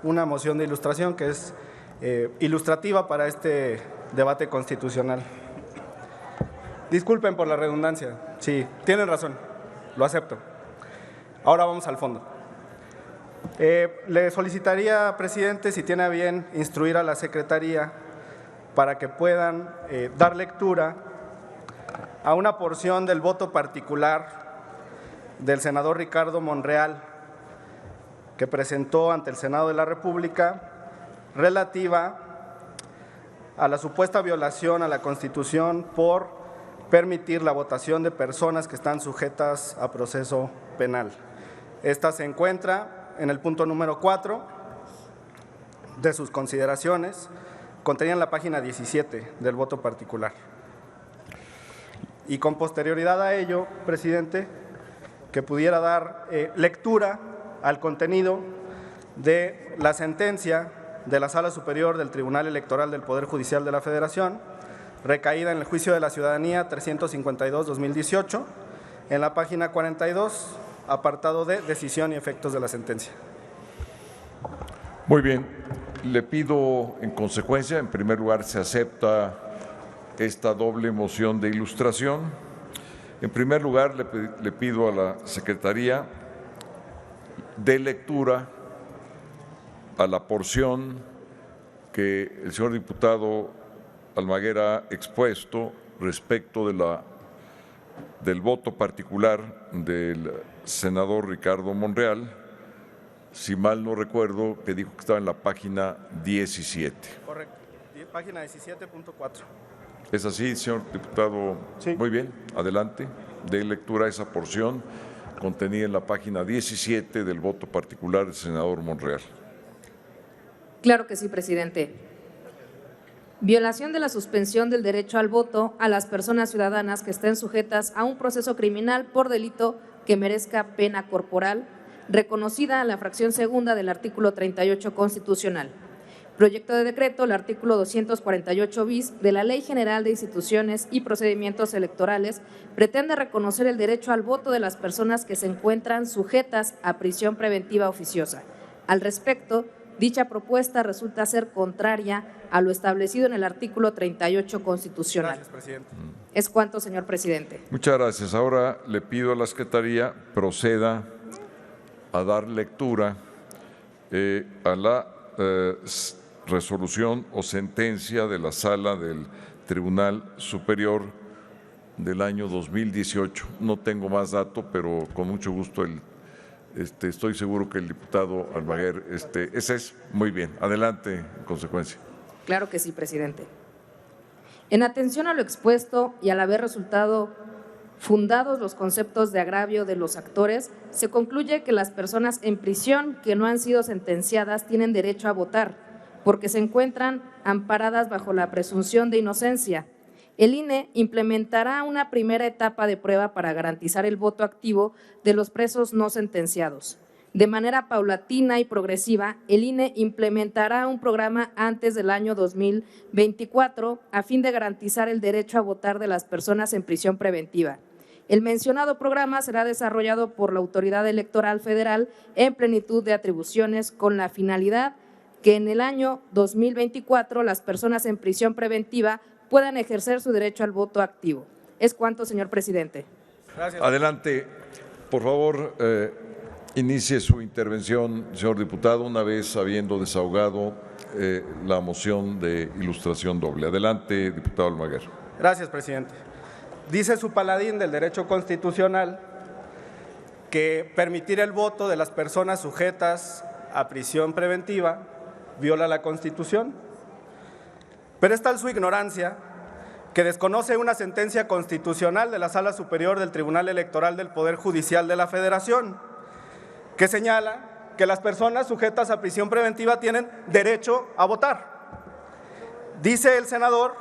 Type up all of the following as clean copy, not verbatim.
Una moción de ilustración que es ilustrativa para este debate constitucional. Disculpen por la redundancia, sí, tienen razón, lo acepto. Ahora vamos al fondo. Le solicitaría, presidente, si tiene a bien instruir a la Secretaría para que puedan dar lectura a una porción del voto particular del senador Ricardo Monreal, que presentó ante el Senado de la República, relativa a la supuesta violación a la Constitución por permitir la votación de personas que están sujetas a proceso penal. Esta se encuentra en el punto número 4 de sus consideraciones, contenida en la página 17 del voto particular. Y con posterioridad a ello, presidente, que pudiera dar lectura al contenido de la sentencia de la Sala Superior del Tribunal Electoral del Poder Judicial de la Federación, recaída en el Juicio de la Ciudadanía 352-2018, en la página 42, apartado de decisión y efectos de la sentencia. Muy bien, le pido en consecuencia, en primer lugar, se acepta esta doble moción de ilustración. En primer lugar, le pido a la Secretaría de lectura a la porción que el señor diputado Almaguer ha expuesto respecto del voto particular del senador Ricardo Monreal, si mal no recuerdo, que dijo que estaba en la página 17. Correcto, página 17.4. ¿Es así, señor diputado? Sí. Muy bien, adelante, dé lectura a esa porción contenida en la página 17 del voto particular del senador Monreal. Claro que sí, presidente. Violación de la suspensión del derecho al voto a las personas ciudadanas que estén sujetas a un proceso criminal por delito que merezca pena corporal, reconocida en la fracción segunda del artículo 38 constitucional. Proyecto de decreto, el artículo 248 bis de la Ley General de Instituciones y Procedimientos Electorales pretende reconocer el derecho al voto de las personas que se encuentran sujetas a prisión preventiva oficiosa. Al respecto, dicha propuesta resulta ser contraria a lo establecido en el artículo 38 constitucional. Gracias, presidente. Es cuanto, señor presidente. Muchas gracias. Ahora le pido a la Secretaría proceda a dar lectura a la resolución o sentencia de la Sala del Tribunal Superior del año 2018. No tengo más dato, pero con mucho gusto estoy seguro que el diputado Almaguer, ese es muy bien. Adelante, en consecuencia. Claro que sí, presidente. En atención a lo expuesto y al haber resultado fundados los conceptos de agravio de los actores, se concluye que las personas en prisión que no han sido sentenciadas tienen derecho a votar, porque se encuentran amparadas bajo la presunción de inocencia. El INE implementará una primera etapa de prueba para garantizar el voto activo de los presos no sentenciados. De manera paulatina y progresiva, el INE implementará un programa antes del año 2024 a fin de garantizar el derecho a votar de las personas en prisión preventiva. El mencionado programa será desarrollado por la Autoridad Electoral Federal en plenitud de atribuciones con la finalidad que en el año 2024 las personas en prisión preventiva puedan ejercer su derecho al voto activo. Es cuanto, señor presidente. Gracias. Adelante, por favor, inicie su intervención, señor diputado, una vez habiendo desahogado la moción de ilustración doble. Adelante, diputado Almaguer. Gracias, presidente. Dice su paladín del derecho constitucional que permitir el voto de las personas sujetas a prisión preventiva viola la Constitución. Pero es tal su ignorancia que desconoce una sentencia constitucional de la Sala Superior del Tribunal Electoral del Poder Judicial de la Federación, que señala que las personas sujetas a prisión preventiva tienen derecho a votar. Dice el senador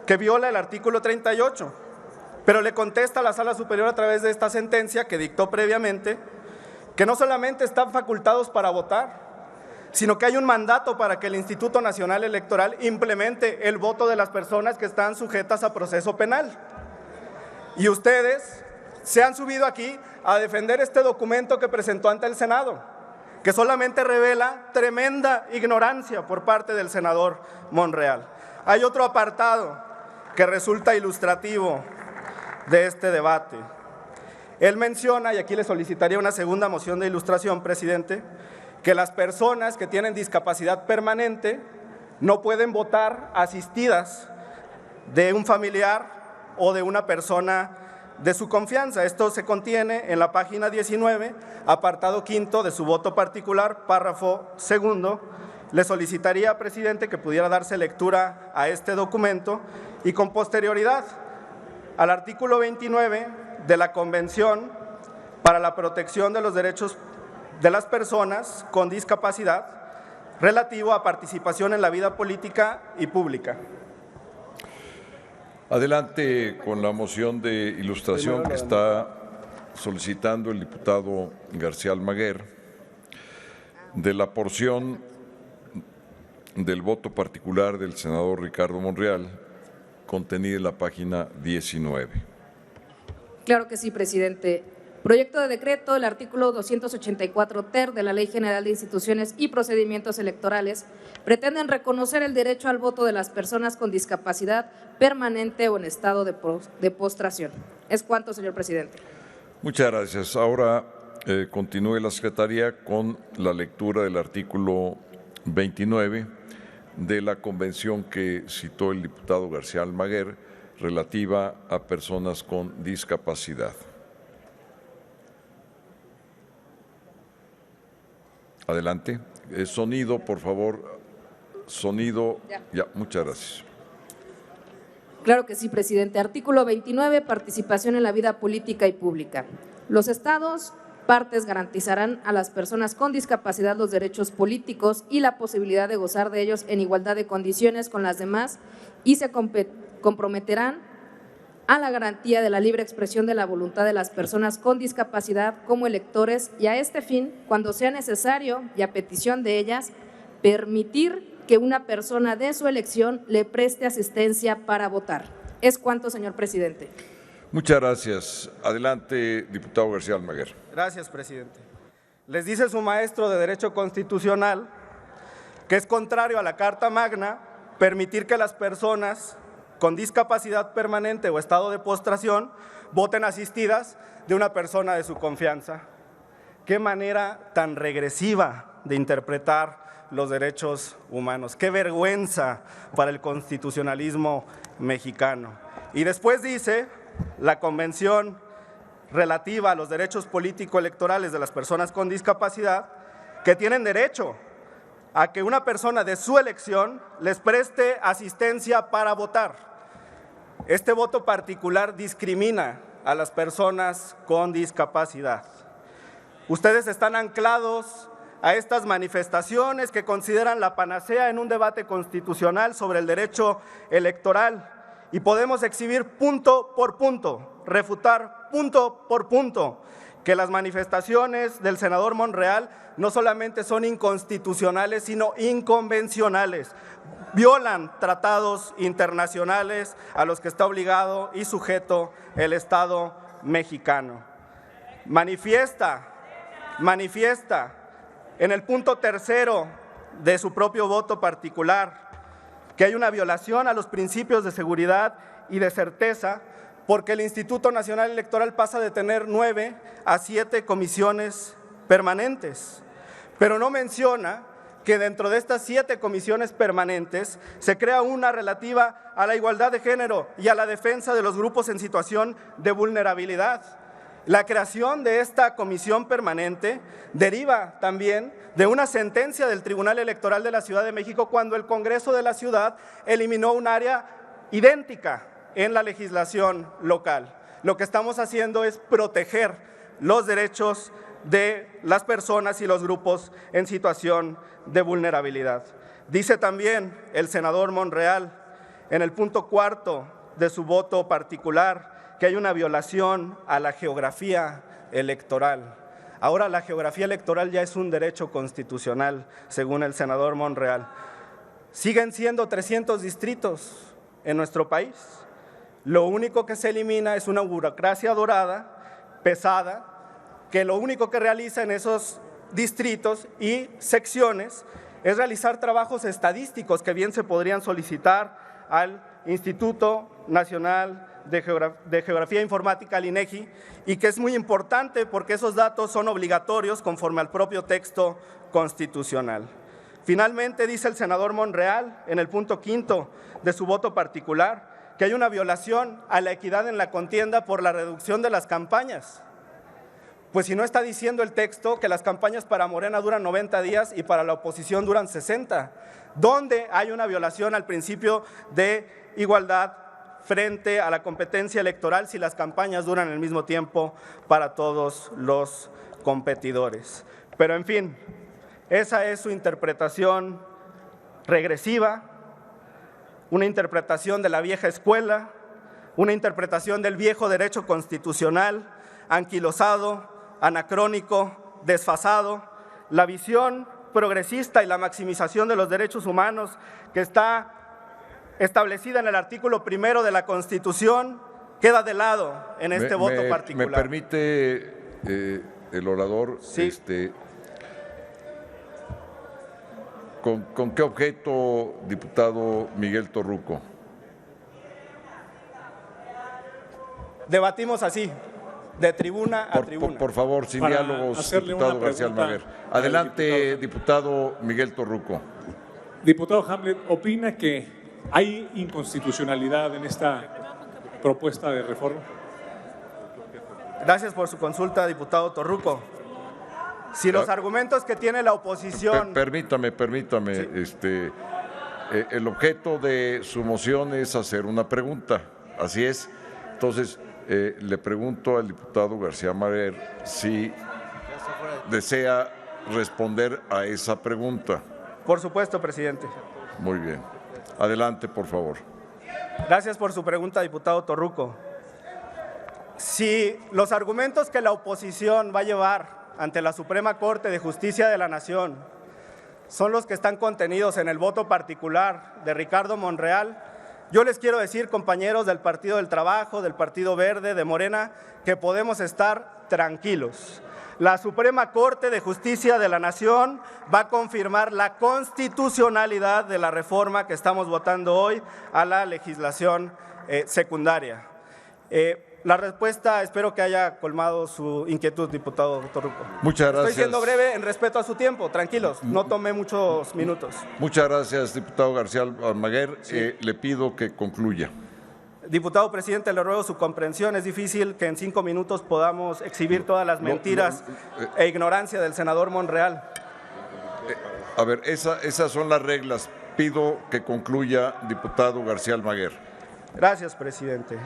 que viola el artículo 38, pero le contesta a la Sala Superior a través de esta sentencia que dictó previamente que no solamente están facultados para votar, sino que hay un mandato para que el Instituto Nacional Electoral implemente el voto de las personas que están sujetas a proceso penal. Y ustedes se han subido aquí a defender este documento que presentó ante el Senado. que solamente revela tremenda ignorancia por parte del senador Monreal. Hay otro apartado que resulta ilustrativo de este debate. Él menciona, y aquí le solicitaría una segunda moción de ilustración, presidente, que las personas que tienen discapacidad permanente no pueden votar asistidas de un familiar o de una persona de su confianza. Esto se contiene en la página 19, apartado quinto de su voto particular, párrafo segundo. Le solicitaría, presidente, que pudiera darse lectura a este documento y con posterioridad al artículo 29 de la Convención para la Protección de los Derechos de las Personas con Discapacidad relativo a participación en la vida política y pública. Adelante con la moción de ilustración que está solicitando el diputado García Almaguer de la porción del voto particular del senador Ricardo Monreal contenida en la página 19. Claro que sí, presidente. Proyecto de decreto, el artículo 284 ter de la Ley General de Instituciones y Procedimientos Electorales pretenden reconocer el derecho al voto de las personas con discapacidad permanente o en estado de postración. Es cuanto, señor presidente. Muchas gracias. Ahora continúe la Secretaría con la lectura del artículo 29 de la convención que citó el diputado García Almaguer relativa a personas con discapacidad. Adelante. Sonido, por favor. Sonido. Ya, muchas gracias. Claro que sí, presidente. Artículo 29, participación en la vida política y pública. Los estados partes garantizarán a las personas con discapacidad los derechos políticos y la posibilidad de gozar de ellos en igualdad de condiciones con las demás y se comprometerán a la garantía de la libre expresión de la voluntad de las personas con discapacidad como electores y a este fin, cuando sea necesario y a petición de ellas, permitir que una persona de su elección le preste asistencia para votar. Es cuanto, señor presidente. Muchas gracias. Adelante, diputado García Almaguer. Gracias, presidente. Les dice su maestro de Derecho Constitucional que es contrario a la Carta Magna permitir que las personas con discapacidad permanente o estado de postración voten asistidas de una persona de su confianza. Qué manera tan regresiva de interpretar los derechos humanos. Qué vergüenza para el constitucionalismo mexicano. Y después dice la Convención relativa a los derechos político-electorales de las personas con discapacidad que tienen derecho a que una persona de su elección les preste asistencia para votar. Este voto particular discrimina a las personas con discapacidad. Ustedes están anclados a estas manifestaciones que consideran la panacea en un debate constitucional sobre el derecho electoral y podemos exhibir punto por punto, refutar punto por punto que las manifestaciones del senador Monreal no solamente son inconstitucionales, sino inconvencionales. Violan tratados internacionales a los que está obligado y sujeto el Estado mexicano. Manifiesta en el punto tercero de su propio voto particular que hay una violación a los principios de seguridad y de certeza porque el Instituto Nacional Electoral pasa de tener 9 a 7 comisiones permanentes, pero no menciona que dentro de estas 7 comisiones permanentes se crea una relativa a la igualdad de género y a la defensa de los grupos en situación de vulnerabilidad. La creación de esta comisión permanente deriva también de una sentencia del Tribunal Electoral de la Ciudad de México cuando el Congreso de la Ciudad eliminó un área idéntica en la legislación local. Lo que estamos haciendo es proteger los derechos de las personas y los grupos en situación de vulnerabilidad. Dice también el senador Monreal en el punto cuarto de su voto particular que hay una violación a la geografía electoral. Ahora la geografía electoral ya es un derecho constitucional, según el senador Monreal. Siguen siendo 300 distritos en nuestro país. Lo único que se elimina es una burocracia dorada, pesada, que lo único que realiza en esos distritos y secciones es realizar trabajos estadísticos que bien se podrían solicitar al Instituto Nacional de Geografía e Informática, al INEGI, y que es muy importante porque esos datos son obligatorios conforme al propio texto constitucional. Finalmente, dice el senador Monreal en el punto 5º de su voto particular que hay una violación a la equidad en la contienda por la reducción de las campañas. Pues si no está diciendo el texto que las campañas para Morena duran 90 días y para la oposición duran 60, ¿dónde hay una violación al principio de igualdad frente a la competencia electoral si las campañas duran el mismo tiempo para todos los competidores? Pero en fin, esa es su interpretación regresiva, una interpretación de la vieja escuela, una interpretación del viejo derecho constitucional, anquilosado, anacrónico, desfasado, la visión progresista y la maximización de los derechos humanos que está establecida en el artículo 1 de la Constitución queda de lado en este voto particular. ¿Me permite el orador? Sí. ¿Con qué objeto, diputado Miguel Torruco? Debatimos así, de tribuna a tribuna. Por favor, sin Para diálogos, diputado García Almaguer. Adelante, diputado Miguel Torruco. Diputado Hamlet, ¿opina que hay inconstitucionalidad en esta propuesta de reforma? Gracias por su consulta, diputado Torruco. Si los argumentos que tiene la oposición… Permítame. Sí. El objeto de su moción es hacer una pregunta, así es. Entonces, le pregunto al diputado García Almaguer si desea responder a esa pregunta. Por supuesto, presidente. Muy bien. Adelante, por favor. Gracias por su pregunta, diputado Torruco. Si los argumentos que la oposición va a llevar ante la Suprema Corte de Justicia de la Nación son los que están contenidos en el voto particular de Ricardo Monreal, yo les quiero decir, compañeros del Partido del Trabajo, del Partido Verde, de Morena, que podemos estar tranquilos. La Suprema Corte de Justicia de la Nación va a confirmar la constitucionalidad de la reforma que estamos votando hoy a la legislación secundaria. La respuesta, espero que haya colmado su inquietud, diputado Torruco. Muchas gracias. Estoy siendo breve en respeto a su tiempo, tranquilos, no tomé muchos minutos. Muchas gracias, diputado García Almaguer. Sí. Le pido que concluya. Diputado presidente, le ruego su comprensión. Es difícil que en 5 minutos podamos exhibir todas las mentiras e ignorancia del senador Monreal. A ver, esas son las reglas. Pido que concluya, diputado García Almaguer. Gracias, presidente.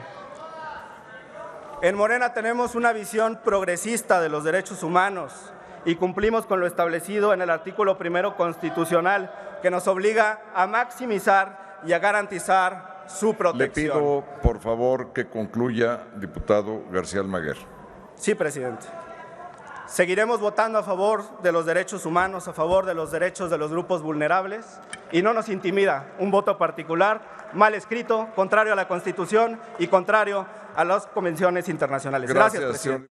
En Morena tenemos una visión progresista de los derechos humanos y cumplimos con lo establecido en el artículo 1 constitucional que nos obliga a maximizar y a garantizar su protección. Le pido, por favor, que concluya, diputado García Almaguer. Sí, presidente. Seguiremos votando a favor de los derechos humanos, a favor de los derechos de los grupos vulnerables y no nos intimida un voto particular mal escrito, contrario a la Constitución y contrario a las convenciones internacionales. Gracias, presidente.